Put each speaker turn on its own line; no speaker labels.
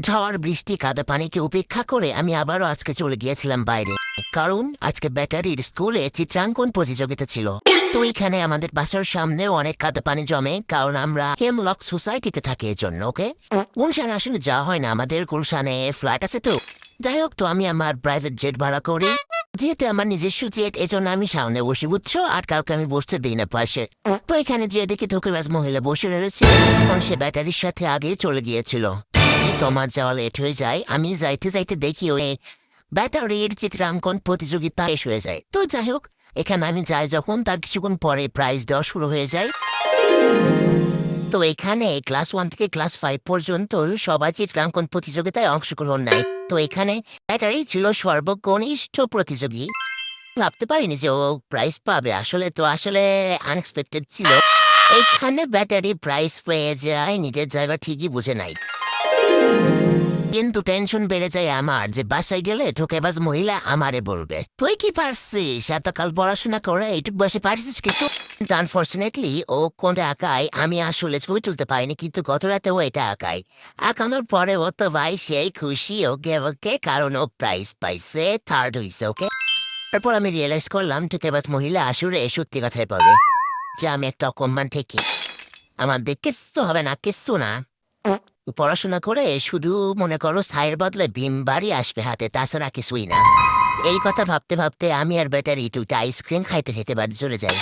ঝড় বৃষ্টি কাদা পানিকে উপেক্ষা করে আমি আবারও আজকে চলে গিয়েছিলাম বাইরে, কারণ আজকে ব্যাটারির স্কুলে চিত্রাঙ্কন প্রতিযোগিতা ছিল। তো এখানে আমাদের বাসার সামনেও অনেক কাদা পানি জমে, কারণ আমরা হেমলক সোসাইটিতে থাকি এর জন্য। ওকে, গুলশানে আসলে যাওয়া হয় না, আমাদের গুলশানে ফ্ল্যাট আছে। তো যাই হোক, তো আমি আমার প্রাইভেট জেট ভাড়া করি, যেহেতু আমার নিজস্ব জেট, এজন্য আমি সামনে বসে বুঝছো, আর কাউকে আমি বসতে দিই না পাশে। তো এখানে যে দেখি ধোকেবাজ মহিলা বসে রয়েছে, তখন সে ব্যাটারির সাথে আগে চলে গিয়েছিল। তোমার যাওয়া লেট হয়ে যায়, আমি যাইতে যাইতে দেখি ওই ব্যাটারির চিত্রাঙ্কন প্রতিযোগিতা শেষ হয়ে যায়। তো যাই হোক, এখানে আমি যাই যখন, তার কিছুক্ষণ পরে প্রাইজ দেওয়া শুরু হয়ে যায়। তো এখানে ক্লাস 1 থেকে ক্লাস 5 পর্যন্ত সবাই চিত্রাঙ্কন প্রতিযোগিতায় অংশগ্রহণ নেয়। তো এখানে ব্যাটারি ছিল সর্বকনিষ্ঠ প্রতিযোগী। ভাবতে পারিনি যে ও প্রাইজ পাবে, আসলে আনএক্সপেক্টেড ছিল। এইখানে ব্যাটারি প্রাইজ পেয়ে যায়, নিজের জায়গা ঠিকই বুঝে নাই। কিন্তু টেনশন বেড়ে যায় আমার, যে বাসায় গেলে ঠোকেবাজ মহিলা আমারে বলবে, তুই কি পারছিস, এতকাল পড়াশোনা করে এইটুক বসে পারছিস কিছু। কিন্তু আনফর্চুনেটলি ও কোনটা আঁকায় আমি আসলে ছবি তুলতে পারিনি, কিন্তু গত রাতে ও এটা আঁকায়। আঁকানোর পরে ও তো ভাই সেই খুশি, ওকে কারণ ও প্রাইজ পাইছে, থার্ড হইছে। ওকে, তারপর আমি রিয়েলাইজ করলাম ঠোকেবাজ মহিলা আসলে সত্যি কথাই বলে, যে আমি একটা অকম্মান থেকে আমার দিক কিচ্ছু হবে না, কিচ্ছু না। পড়াশোনা করে শুধু মনে করো ছাইয়ের বদলে ভীম বাড়ি আসবে হাতে, তাছাড়া কিছুই না। এই কথা ভাবতে ভাবতে আমি আর ব্যাটারি দুইটা আইসক্রিম খাইতে খেতে বাড়ি চলে যাই।